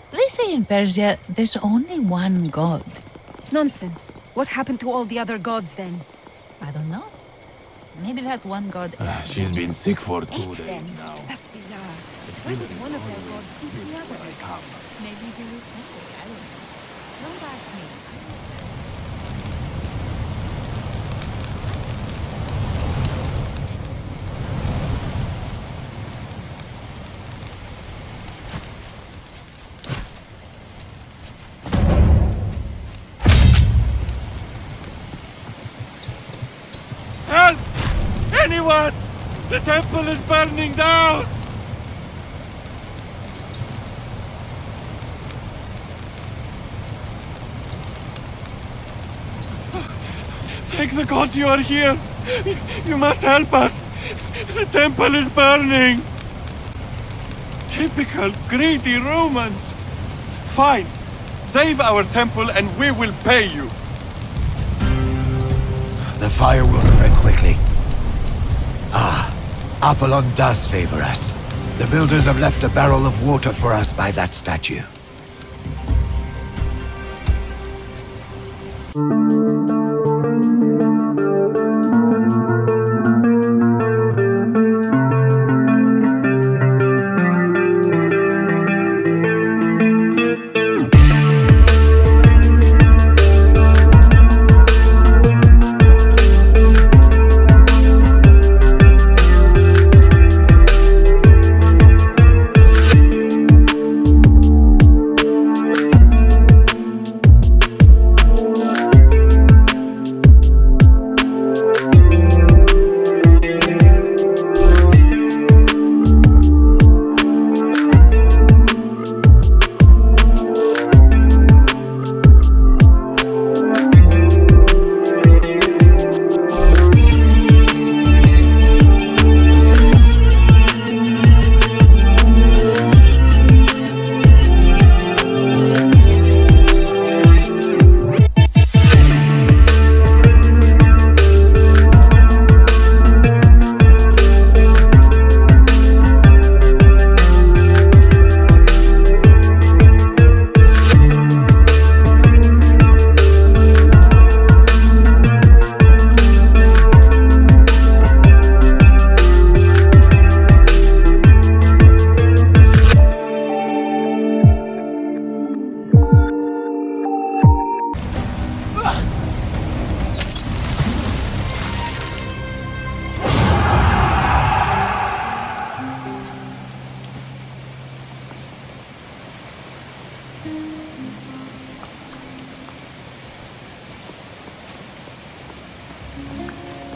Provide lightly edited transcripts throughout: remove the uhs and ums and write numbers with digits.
They say in Persia there's only one god. Nonsense. What happened to all the other gods then? I don't know. Maybe that one god. She's been sick for 2 days now. That's bizarre. Why would one of their gods eat the others? Maybe he was hungry. I don't know. Don't ask me. Help! Anyone! The temple is burning down! Thank the gods you are here! You must help us! The temple is burning! Typical greedy Romans! Fine! Save our temple and we will pay you! The fire will spread quickly. Ah, Apollon does favor us. The builders have left a barrel of water for us by that statue.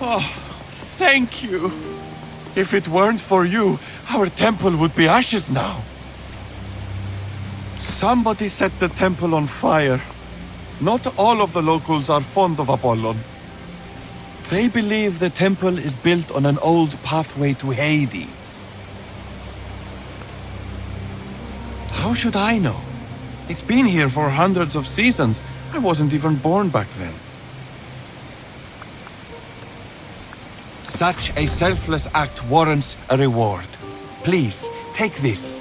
Oh, thank you. If it weren't for you, our temple would be ashes now. Somebody set the temple on fire. Not all of the locals are fond of Apollon. They believe the temple is built on an old pathway to Hades. How should I know? It's been here for hundreds of seasons. I wasn't even born back then. Such a selfless act warrants a reward. Please, take this.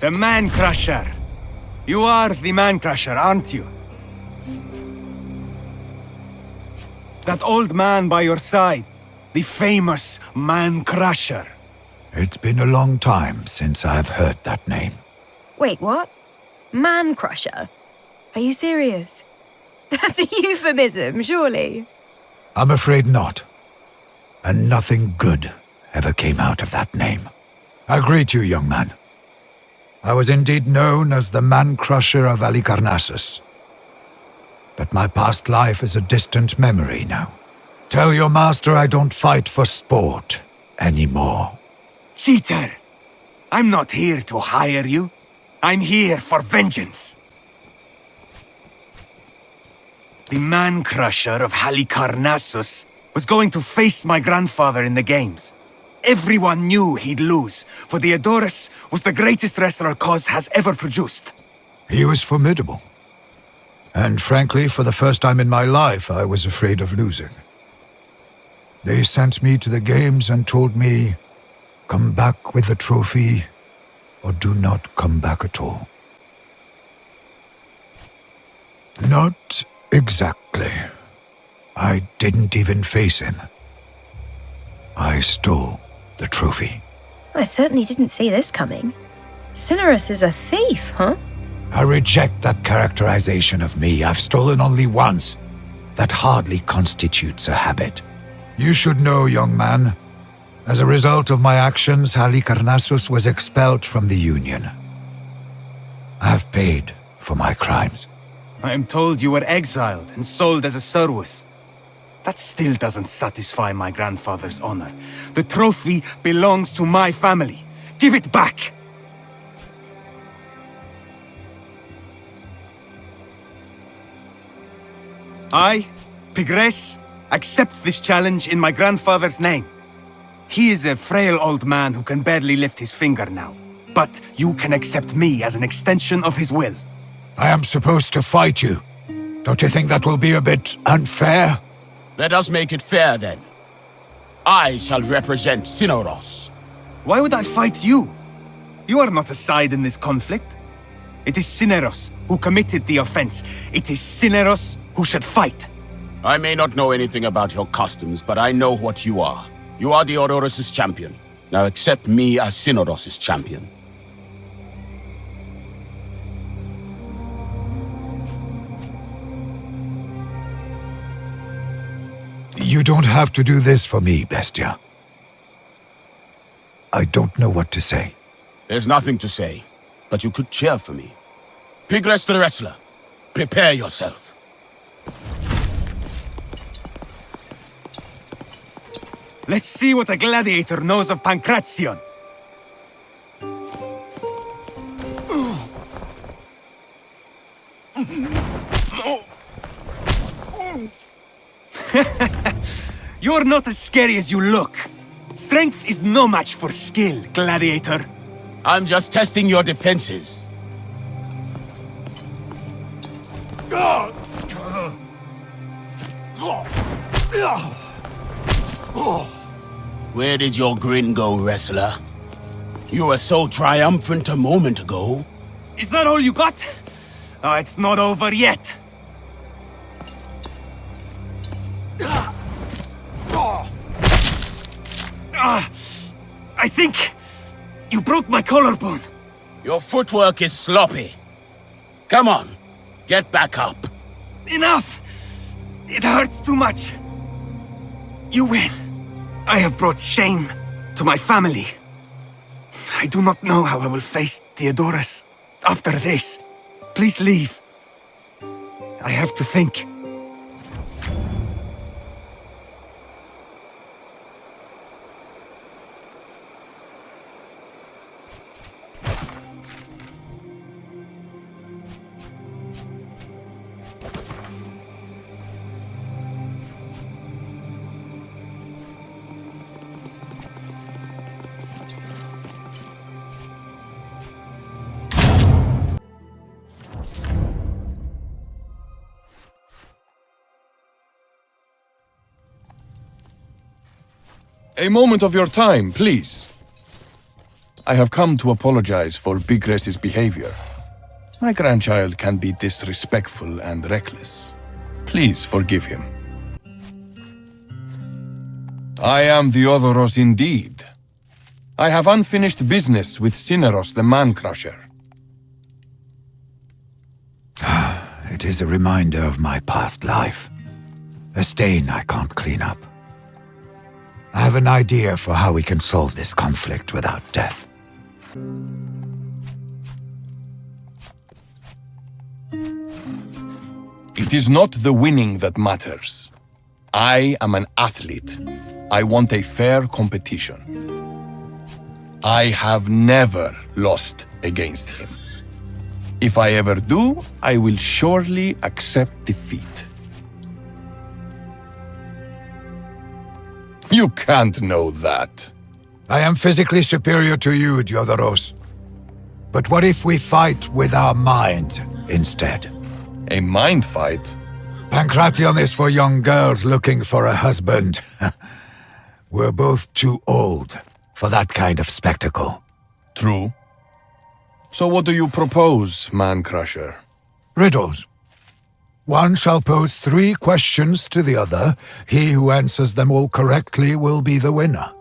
The Man Crusher. You are the Man Crusher, aren't you? That old man by your side. The famous Man Crusher. It's been a long time since I've heard that name. Wait, what? Man Crusher? Are you serious? That's a euphemism, surely. I'm afraid not. And nothing good ever came out of that name. I greet you, young man. I was indeed known as the Man-Crusher of Halicarnassus. But my past life is a distant memory now. Tell your master I don't fight for sport anymore. Cheater! I'm not here to hire you. I'm here for vengeance. The man-crusher of Halicarnassus was going to face my grandfather in the games. Everyone knew he'd lose, for Theodorus was the greatest wrestler Kos has ever produced. He was formidable. And frankly, for the first time in my life, I was afraid of losing. They sent me to the games and told me, come back with the trophy, or do not come back at all. Not exactly. I didn't even face him. I stole the trophy. I certainly didn't see this coming. Cinerus is a thief, huh? I reject that characterization of me. I've stolen only once. That hardly constitutes a habit. You should know, young man. As a result of my actions, Halicarnassus was expelled from the Union. I have paid for my crimes. I am told you were exiled and sold as a service. That still doesn't satisfy my grandfather's honor. The trophy belongs to my family. Give it back! I, Pigres, accept this challenge in my grandfather's name. He is a frail old man who can barely lift his finger now. But you can accept me as an extension of his will. I am supposed to fight you. Don't you think that will be a bit unfair? Let us make it fair then. I shall represent Cineros. Why would I fight you? You are not a side in this conflict. It is Cineros who committed the offense. It is Cineros who should fight. I may not know anything about your customs, but I know what you are. You are Theodorus' champion. Now accept me as Cineros' champion. You don't have to do this for me, Bestia. I don't know what to say. There's nothing to say, but you could cheer for me. Pigres the wrestler, prepare yourself. Let's see what a gladiator knows of Pancration. You're not as scary as you look. Strength is no match for skill, gladiator. I'm just testing your defenses. Where did your grin go, wrestler? You were so triumphant a moment ago. Is that all you got? Oh, it's not over yet. I think you broke my collarbone. Your footwork is sloppy. Come on, get back up. Enough! It hurts too much. You win. I have brought shame to my family. I do not know how I will face Theodorus after this. Please leave. I have to think. A moment of your time, please. I have come to apologize for Pigres' behavior. My grandchild can be disrespectful and reckless. Please forgive him. I am Theodoros indeed. I have unfinished business with Cineros the Man-Crusher. It is a reminder of my past life. A stain I can't clean up. I have an idea for how we can solve this conflict without death. It is not the winning that matters. I am an athlete. I want a fair competition. I have never lost against him. If I ever do, I will surely accept defeat. You can't know that. I am physically superior to you, Diodoros. But what if we fight with our minds instead? A mind fight? Pancration is for young girls looking for a husband. We're both too old for that kind of spectacle. True. So what do you propose, Man-Crusher? Riddles. One shall pose 3 questions to the other. He who answers them all correctly will be the winner.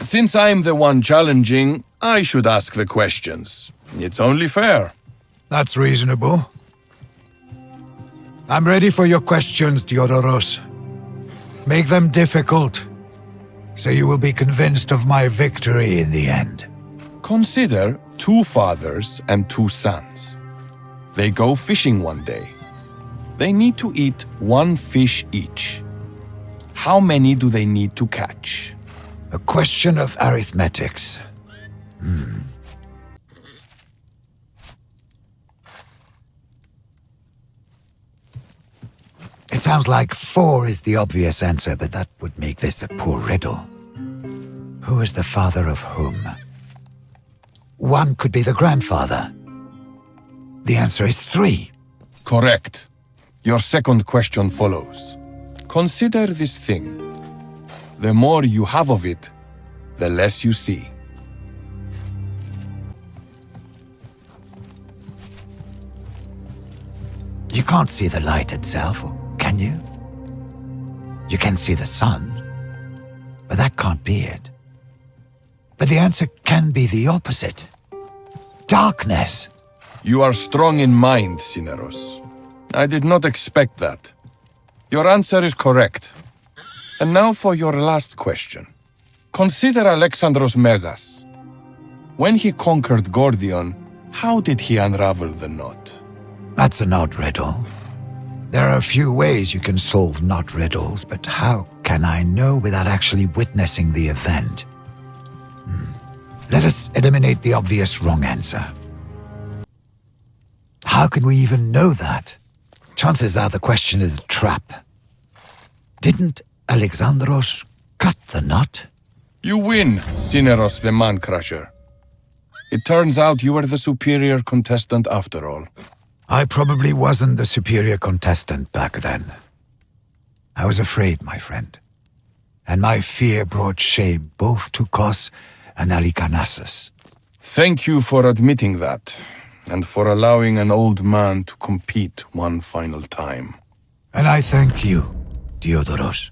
Since I'm the one challenging, I should ask the questions. It's only fair. That's reasonable. I'm ready for your questions, Diodoros. Make them difficult, so you will be convinced of my victory in the end. Consider 2 fathers and 2 sons. They go fishing one day. They need to eat 1 fish each. How many do they need to catch? A question of arithmetics. It sounds like 4 is the obvious answer, but that would make this a poor riddle. Who is the father of whom? 1 could be the grandfather. The answer is 3. Correct. Your second question follows. Consider this thing. The more you have of it, the less you see. You can't see the light itself, can you? You can see the sun, but that can't be it. But the answer can be the opposite. Darkness. You are strong in mind, Cineros. I did not expect that. Your answer is correct. And now for your last question. Consider Alexandros Megas. When he conquered Gordion, how did he unravel the knot? That's an odd riddle. There are a few ways you can solve knot riddles, but how can I know without actually witnessing the event? Let us eliminate the obvious wrong answer. How can we even know that? Chances are the question is a trap. Didn't Alexandros cut the knot? You win, Cineros the Man-Crusher. It turns out you were the superior contestant after all. I probably wasn't the superior contestant back then. I was afraid, my friend. And my fear brought shame both to Kos and Alicarnassus. Thank you for admitting that, and for allowing an old man to compete one final time. And I thank you, Diodoros,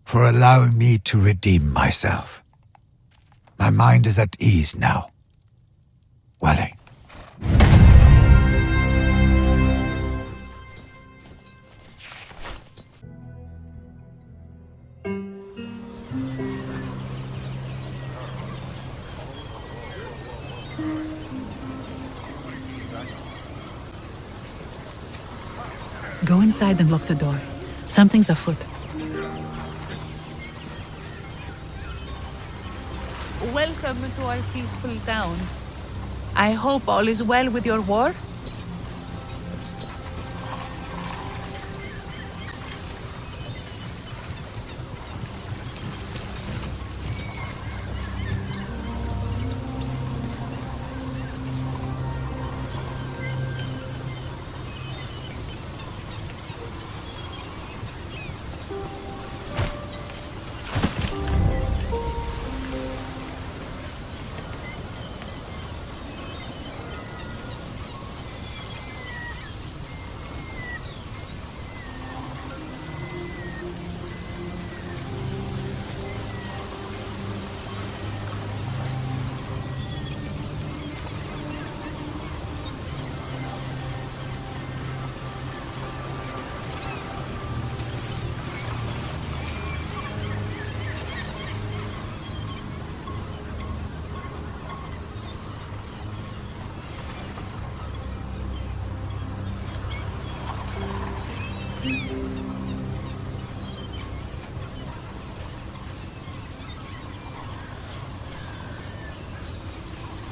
for allowing me to redeem myself. My mind is at ease now. Wale. Go inside and lock the door. Something's afoot. Welcome to our peaceful town. I hope all is well with your war.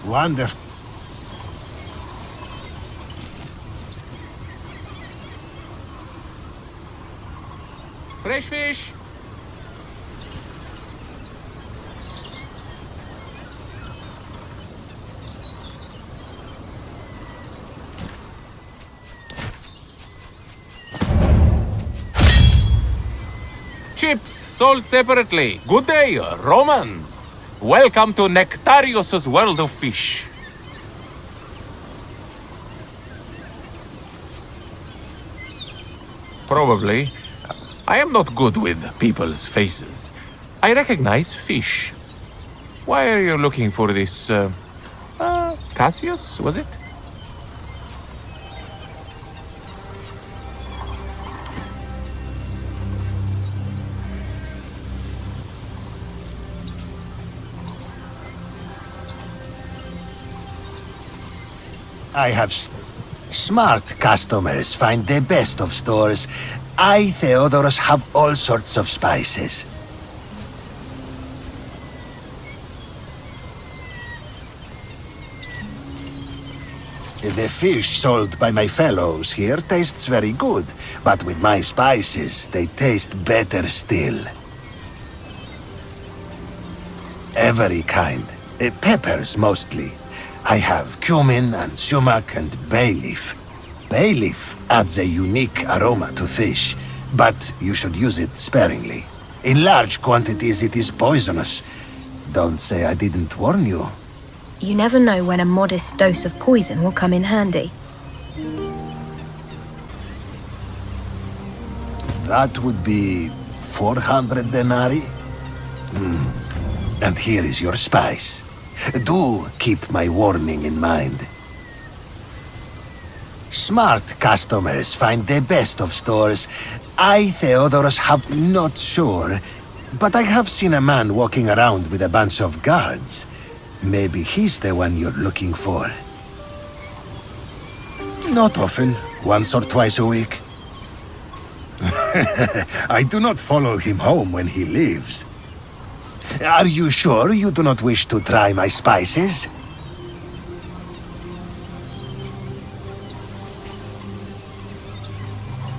Wonderful. Fresh fish! Chips sold separately. Good day, Romans. Welcome to Nectarius's world of fish. Probably. I am not good with people's faces. I recognize fish. Why are you looking for this, Cassius, was it? I have smart customers find the best of stores. I, Theodorus, have all sorts of spices. The fish sold by my fellows here tastes very good, but with my spices, they taste better still. Every kind. Peppers, mostly. I have cumin and sumac and bay leaf. Bay leaf adds a unique aroma to fish, but you should use it sparingly. In large quantities, it is poisonous. Don't say I didn't warn you. You never know when a modest dose of poison will come in handy. That would be 400 denarii. And here is your spice. Do keep my warning in mind. Smart customers find the best of stores. I, Theodorus, have not sure, but I have seen a man walking around with a bunch of guards. Maybe he's the one you're looking for. Not often, once or twice a week. I do not follow him home when he leaves. Are you sure you do not wish to try my spices?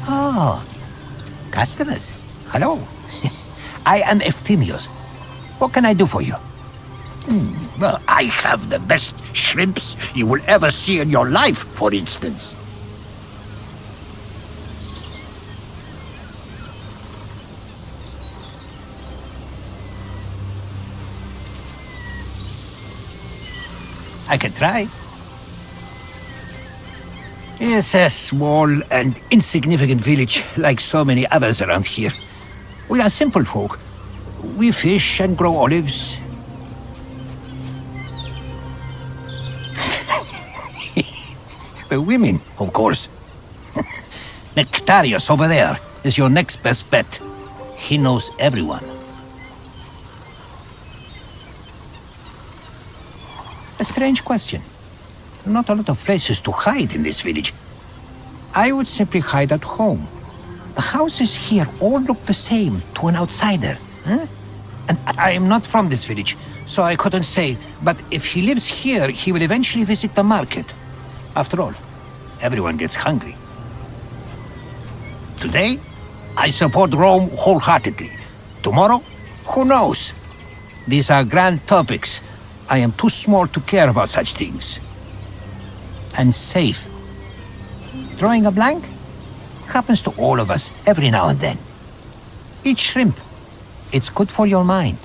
Oh, customers. Hello. I am Eftimios. What can I do for you? Well, I have the best shrimps you will ever see in your life, for instance. I can try. It's a small and insignificant village, like so many others around here. We are simple folk. We fish and grow olives. The women, of course. Nectarius over there is your next best bet. He knows everyone. A strange question. Not a lot of places to hide in this village. I would simply hide at home. The houses here all look the same to an outsider. Huh? And I am not from this village, so I couldn't say, but if he lives here, he will eventually visit the market. After all, everyone gets hungry. Today, I support Rome wholeheartedly. Tomorrow, who knows? These are grand topics. I am too small to care about such things. And safe. Drawing a blank? Happens to all of us every now and then. Eat shrimp. It's good for your mind.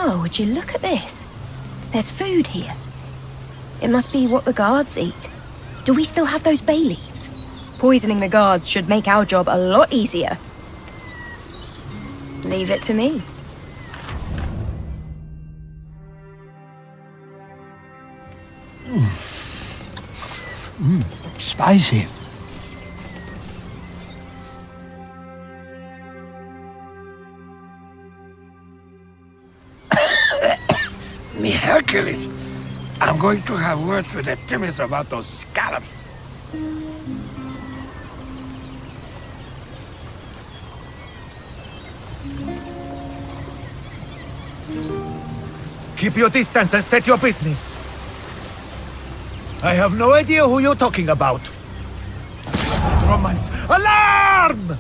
Oh, would you look at this? There's food here. It must be what the guards eat. Do we still have those bay leaves? Poisoning the guards should make our job a lot easier. Leave it to me. Spicy. kill it. I'm going to have words with the Timmins about those scallops. Keep your distance and state your business. I have no idea who you're talking about. Blessed Romans! Alarm!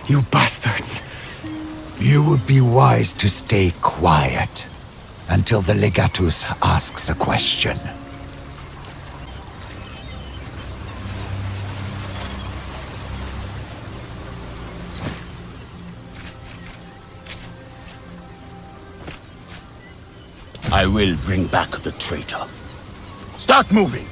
You bastards! You would be wise to stay quiet until the legatus asks a question. I will bring back the traitor. Start moving!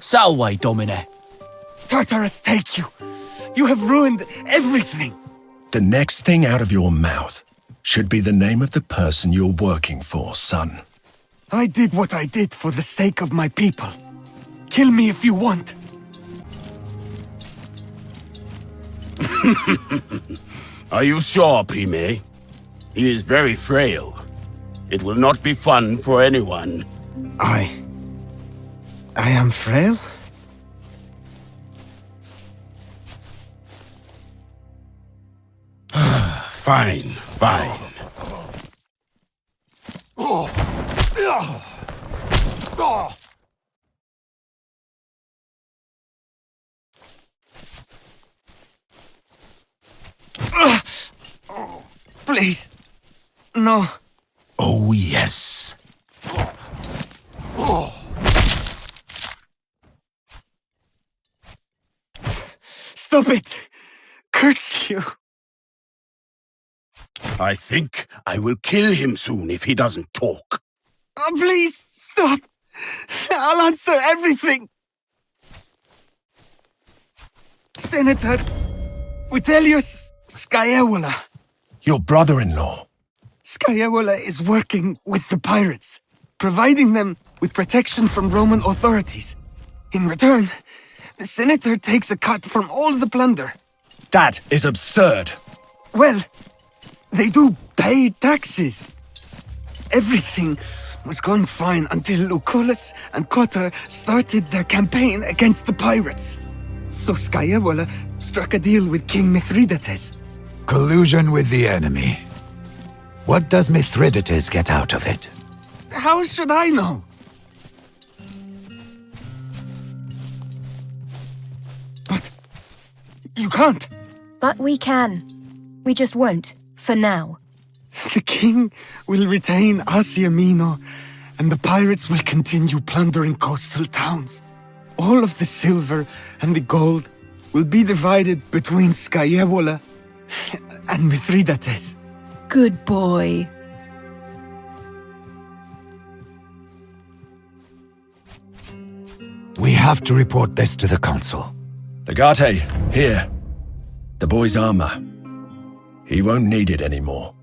Salve, Domine. Tartarus, take you! You have ruined everything! The next thing out of your mouth should be the name of the person you're working for, son. I did what I did for the sake of my people. Kill me if you want. Are you sure, Prime? He is very frail. It will not be fun for anyone. I am frail? Fine, fine. Please. No. Oh, yes. Stop it! Curse you! I think I will kill him soon if he doesn't talk. Please, stop! I'll answer everything! Senator Vitellius Scaevola. Your brother-in-law. Scaevola is working with the pirates, providing them with protection from Roman authorities. In return, the senator takes a cut from all the plunder. That is absurd. Well, they do pay taxes. Everything was going fine until Lucullus and Cotta started their campaign against the pirates. So Scaevola struck a deal with King Mithridates. Collusion with the enemy. What does Mithridates get out of it? How should I know? But you can't. But we can. We just won't, for now. The king will retain Asia Minor, and the pirates will continue plundering coastal towns. All of the silver and the gold will be divided between Scaevola and Mithridates. Good boy. We have to report this to the council. Legate, here. The boy's armor. He won't need it anymore.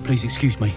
Please excuse me.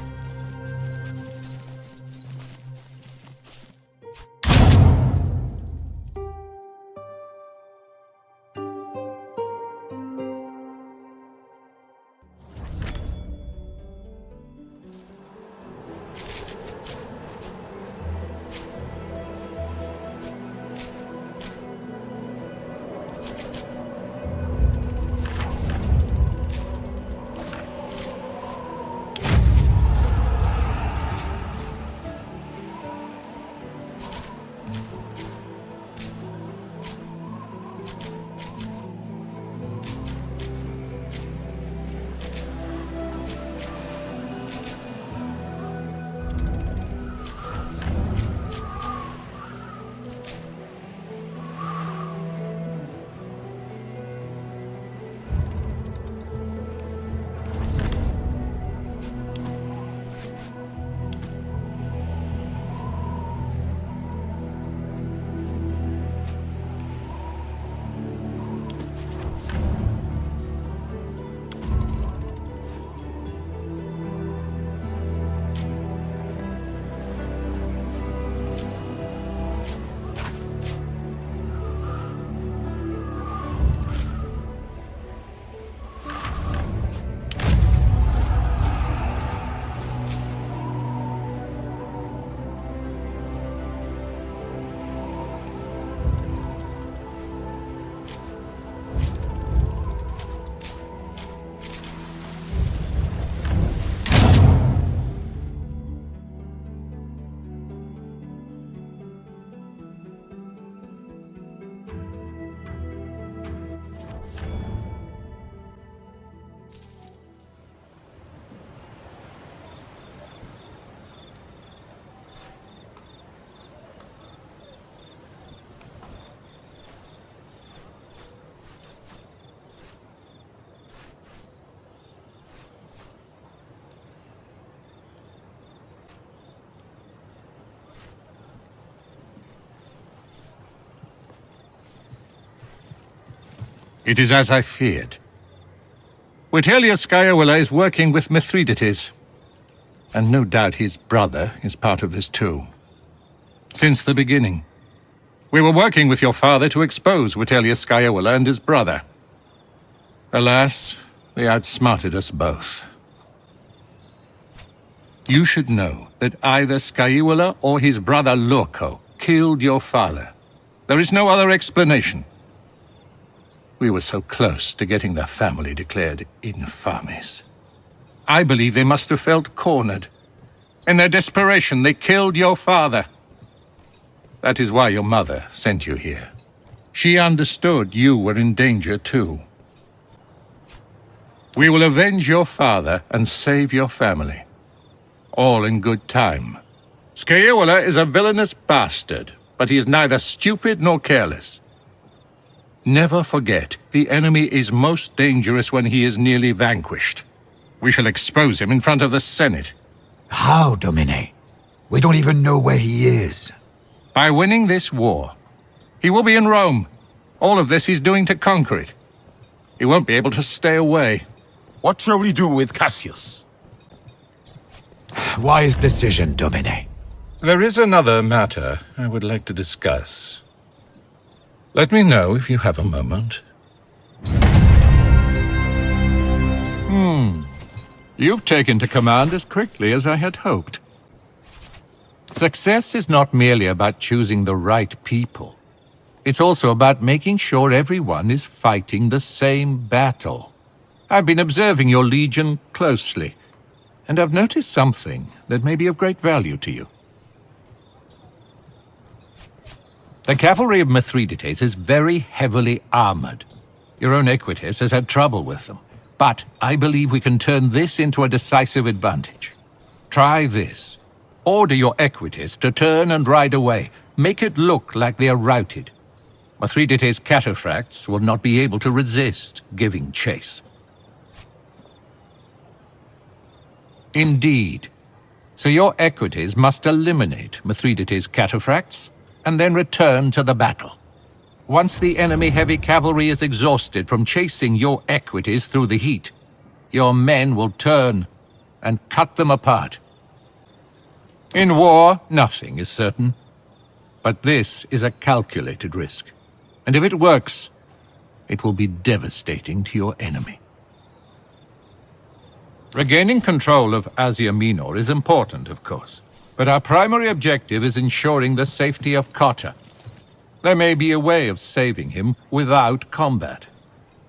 It is as I feared. Skywala is working with Mithridates, and no doubt his brother is part of this too. Since the beginning, we were working with your father to expose Skywala and his brother. Alas, they outsmarted us both. You should know that either Skywala or his brother Lorco killed your father. There is no other explanation. We were so close to getting their family declared infames. I believe they must have felt cornered. In their desperation, they killed your father. That is why your mother sent you here. She understood you were in danger too. We will avenge your father and save your family. All in good time. Scaeola is a villainous bastard, but he is neither stupid nor careless. Never forget, the enemy is most dangerous when he is nearly vanquished. We shall expose him in front of the Senate. How, Domine? We don't even know where he is. By winning this war. He will be in Rome. All of this he's doing to conquer it. He won't be able to stay away. What shall we do with Cassius? Wise decision, Domine. There is another matter I would like to discuss. Let me know if you have a moment. You've taken to command as quickly as I had hoped. Success is not merely about choosing the right people. It's also about making sure everyone is fighting the same battle. I've been observing your legion closely, and I've noticed something that may be of great value to you. The cavalry of Mithridates is very heavily armored. Your own Equites has had trouble with them, but I believe we can turn this into a decisive advantage. Try this. Order your Equites to turn and ride away. Make it look like they are routed. Mithridates' cataphracts will not be able to resist giving chase. Indeed. So your Equites must eliminate Mithridates' cataphracts and then return to the battle. Once the enemy heavy cavalry is exhausted from chasing your Equites through the heat, your men will turn and cut them apart. In war, nothing is certain. But this is a calculated risk. And if it works, it will be devastating to your enemy. Regaining control of Asia Minor is important, of course. But our primary objective is ensuring the safety of Cotta. There may be a way of saving him without combat.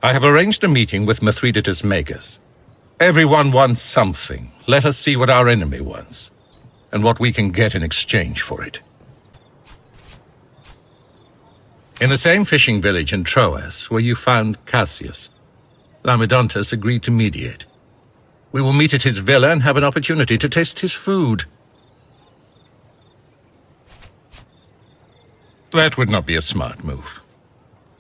I have arranged a meeting with Mithridates' makers. Everyone wants something. Let us see what our enemy wants, and what we can get in exchange for it. In the same fishing village in Troas where you found Cassius, Laomedontus agreed to mediate. We will meet at his villa and have an opportunity to taste his food. That would not be a smart move.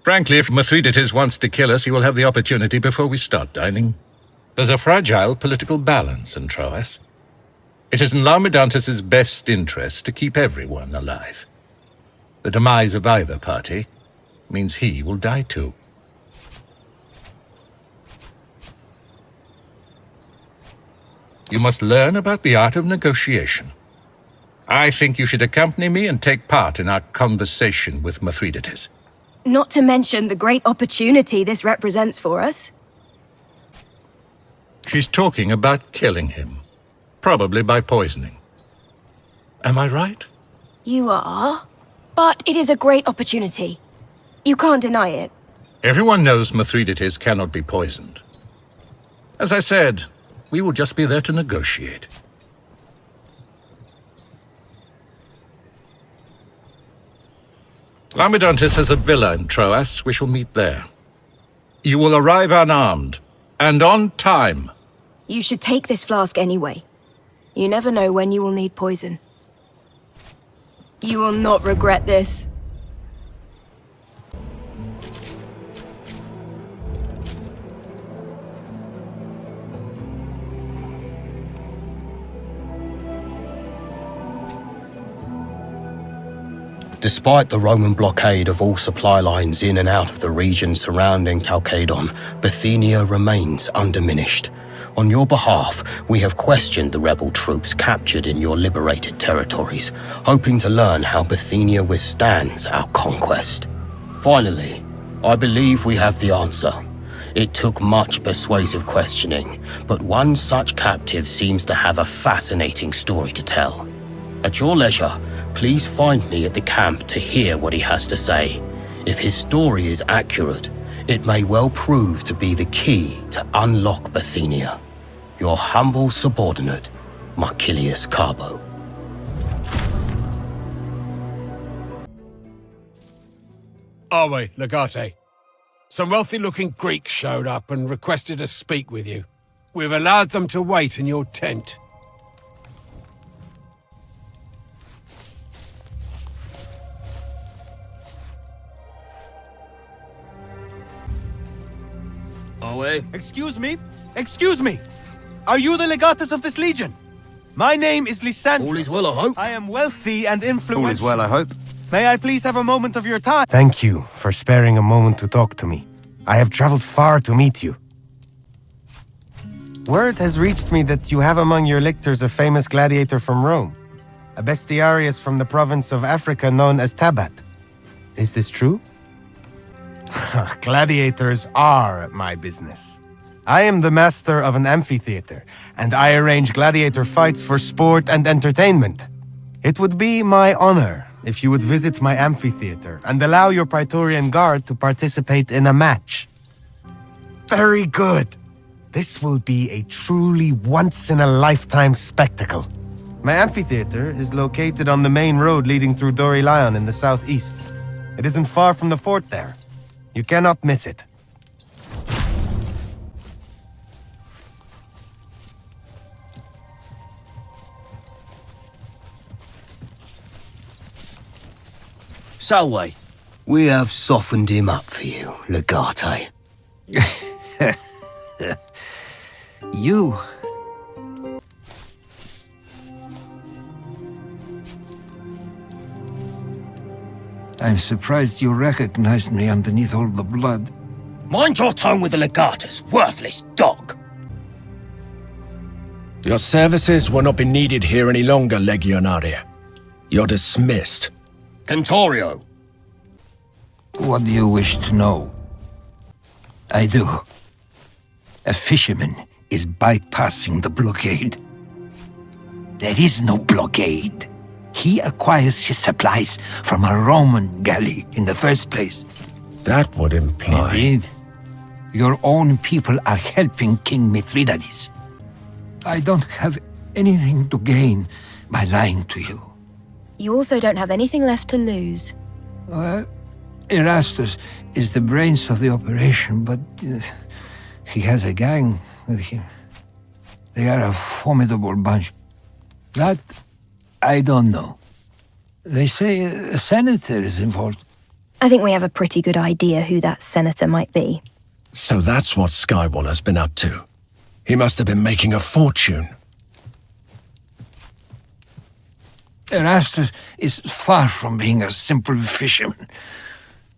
Frankly, if Mithridates wants to kill us, he will have the opportunity before we start dining. There's a fragile political balance in Troas. It is in Laomedontus' best interest to keep everyone alive. The demise of either party means he will die too. You must learn about the art of negotiation. I think you should accompany me and take part in our conversation with Mithridates. Not to mention the great opportunity this represents for us. She's talking about killing him, probably by poisoning. Am I right? You are. But it is a great opportunity. You can't deny it. Everyone knows Mithridates cannot be poisoned. As I said, we will just be there to negotiate. Laomedontus has a villa in Troas. We shall meet there. You will arrive unarmed, and on time. You should take this flask anyway. You never know when you will need poison. You will not regret this. Despite the Roman blockade of all supply lines in and out of the region surrounding Chalcedon, Bithynia remains undiminished. On your behalf, we have questioned the rebel troops captured in your liberated territories, hoping to learn how Bithynia withstands our conquest. Finally, I believe we have the answer. It took much persuasive questioning, but one such captive seems to have a fascinating story to tell. At your leisure, please find me at the camp to hear what he has to say. If his story is accurate, it may well prove to be the key to unlock Bithynia. Your humble subordinate, Marcilius Carbo. Are we, Legate? Some wealthy-looking Greeks showed up and requested to speak with you. We've allowed them to wait in your tent. Are we? Excuse me? Excuse me! Are you the legatus of this legion? My name is Lysandros. All is well, I hope. I am wealthy and influential. All is well, I hope. May I please have a moment of your time? Thank you for sparing a moment to talk to me. I have traveled far to meet you. Word has reached me that you have among your lictors a famous gladiator from Rome, a bestiarius from the province of Africa known as Tabat. Is this true? Gladiators are my business. I am the master of an amphitheater, and I arrange gladiator fights for sport and entertainment. It would be my honor if you would visit my amphitheater and allow your Praetorian Guard to participate in a match. Very good. This will be a truly once-in-a-lifetime spectacle. My amphitheater is located on the main road leading through Dorilaon in the southeast. It isn't far from the fort there. You cannot miss it. So, we have softened him up for you, Legate. You... I'm surprised you recognized me underneath all the blood. Mind your tongue with the legatus, worthless dog! Your services will not be needed here any longer, Legionaria. You're dismissed. Cantorio! What do you wish to know? I do. A fisherman is bypassing the blockade. There is no blockade. He acquires his supplies from a Roman galley in the first place. That would imply... Indeed. Your own people are helping King Mithridates. I don't have anything to gain by lying to you. You also don't have anything left to lose. Well, Erastus is the brains of the operation, but he has a gang with him. They are a formidable bunch. That, I don't know. They say a senator is involved. I think we have a pretty good idea who that senator might be. So that's what Skywaller's been up to. He must have been making a fortune. Erastus is far from being a simple fisherman.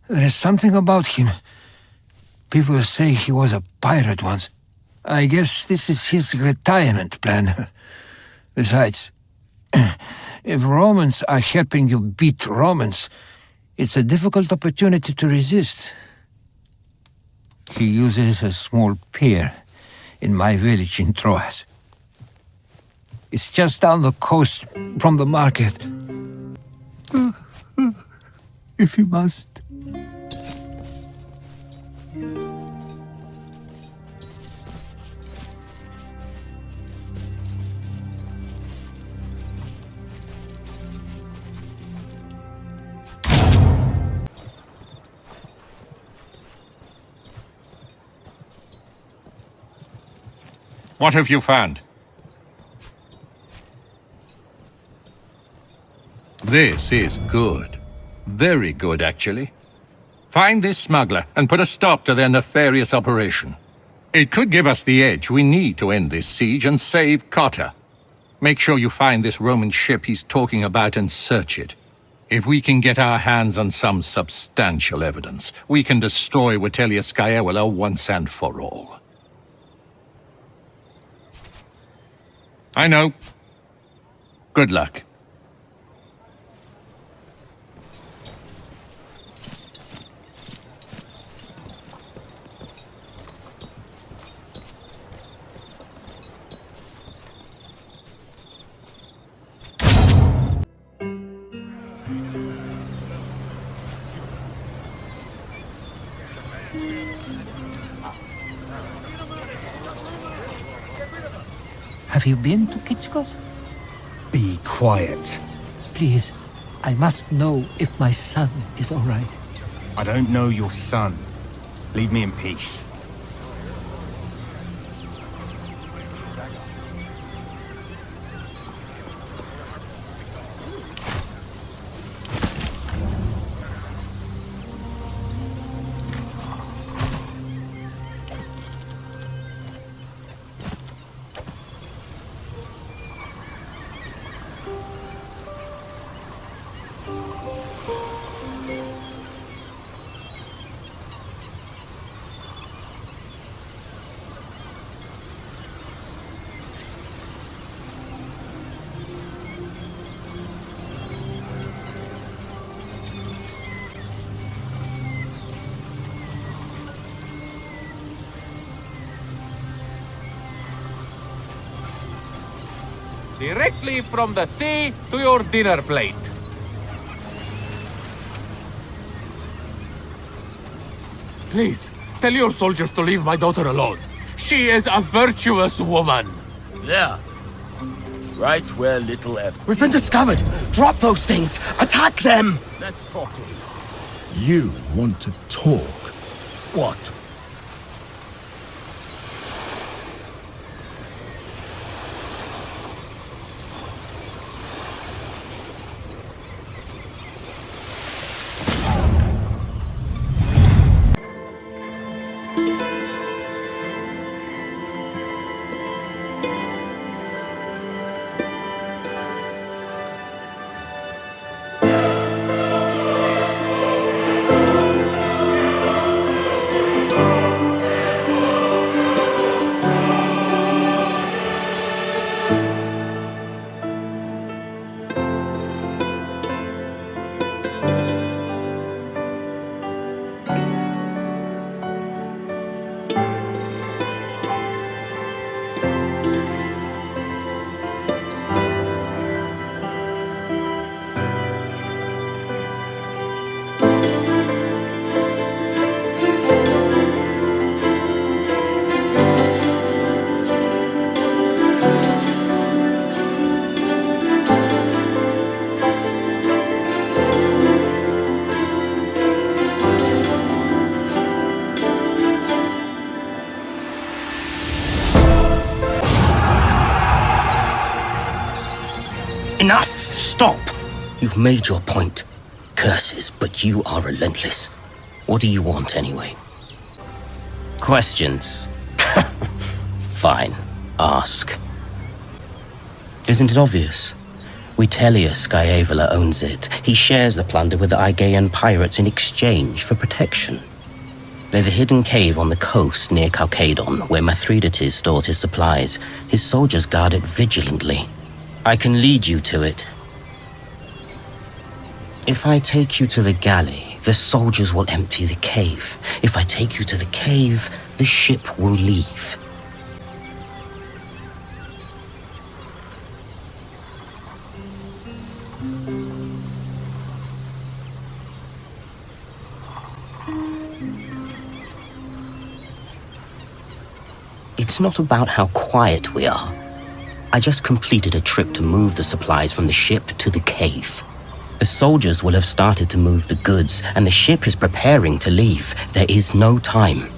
There is something about him. People say he was a pirate once. I guess this is his retirement plan. Besides, if Romans are helping you beat Romans, it's a difficult opportunity to resist. He uses a small pier in my village in Troas. It's just down the coast from the market. If you must. What have you found? This is good. Very good, actually. Find this smuggler and put a stop to their nefarious operation. It could give us the edge we need to end this siege and save Cotta. Make sure you find this Roman ship he's talking about and search it. If we can get our hands on some substantial evidence, we can destroy Vitellius Scaevola once and for all. I know. Good luck. Have you been to Kitskos? Be quiet. Please, I must know if my son is all right. I don't know your son. Leave me in peace. Directly from the sea to your dinner plate. Please, tell your soldiers to leave my daughter alone. She is a virtuous woman. Yeah. Right where little F. We've been discovered! Drop those things! Attack them! Let's talk to him. You want to talk? What? Enough! Stop! You've made your point. Curses, but you are relentless. What do you want, anyway? Questions? Fine. Ask. Isn't it obvious? Witelius Skyavela owns it. He shares the plunder with the Aigean pirates in exchange for protection. There's a hidden cave on the coast near Chalcedon where Mithridates stores his supplies. His soldiers guard it vigilantly. I can lead you to it. If I take you to the galley, the soldiers will empty the cave. If I take you to the cave, the ship will leave. It's not about how quiet we are. I just completed a trip to move the supplies from the ship to the cave. The soldiers will have started to move the goods, and the ship is preparing to leave. There is no time.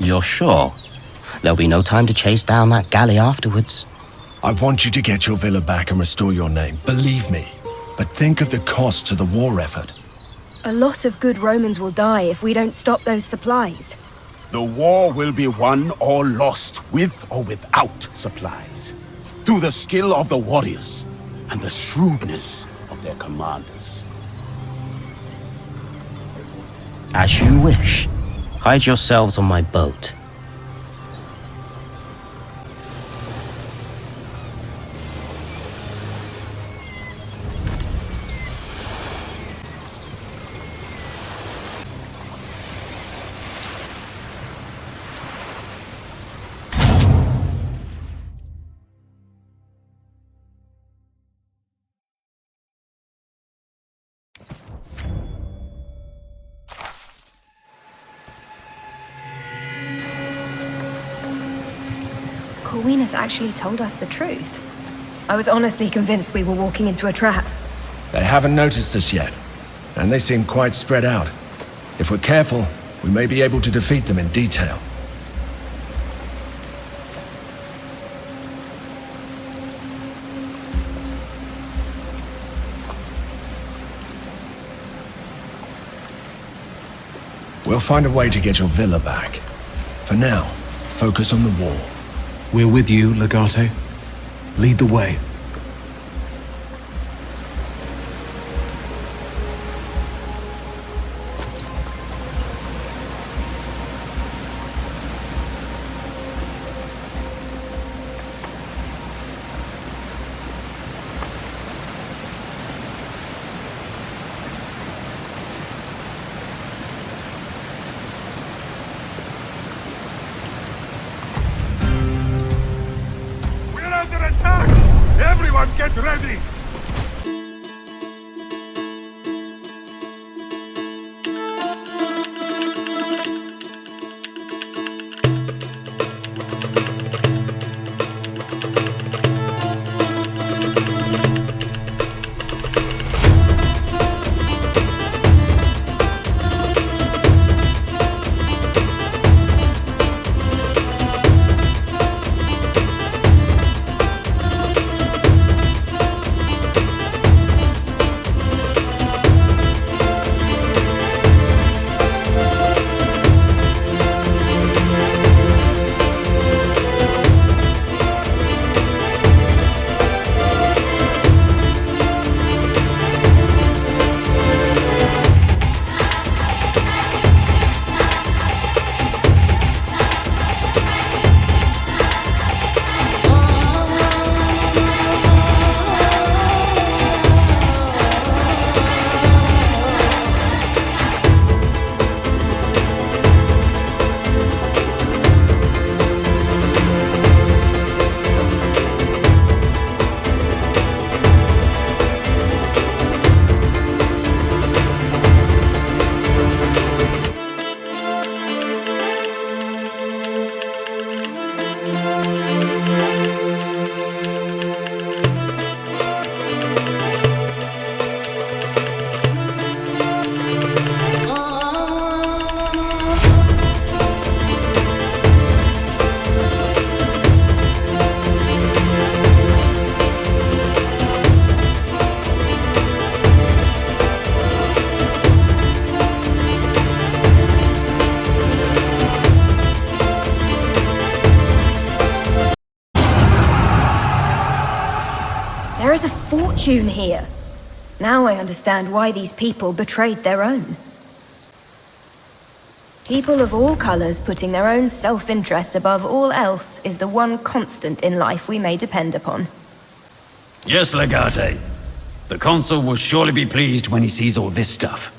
You're sure? There'll be no time to chase down that galley afterwards. I want you to get your villa back and restore your name, believe me. But think of the cost to the war effort. A lot of good Romans will die if we don't stop those supplies. The war will be won or lost, with or without supplies, through the skill of the warriors and the shrewdness of their commanders. As you wish. Hide yourselves on my boat. Weenus actually told us the truth. I was honestly convinced we were walking into a trap. They haven't noticed us yet, and they seem quite spread out. If we're careful, we may be able to defeat them in detail. We'll find a way to get your villa back. For now, focus on the war. We're with you, Legate. Lead the way. Everyone get ready! There is a fortune here. Now I understand why these people betrayed their own. People of all colors putting their own self-interest above all else is the one constant in life we may depend upon. Yes, Legate. The consul will surely be pleased when he sees all this stuff.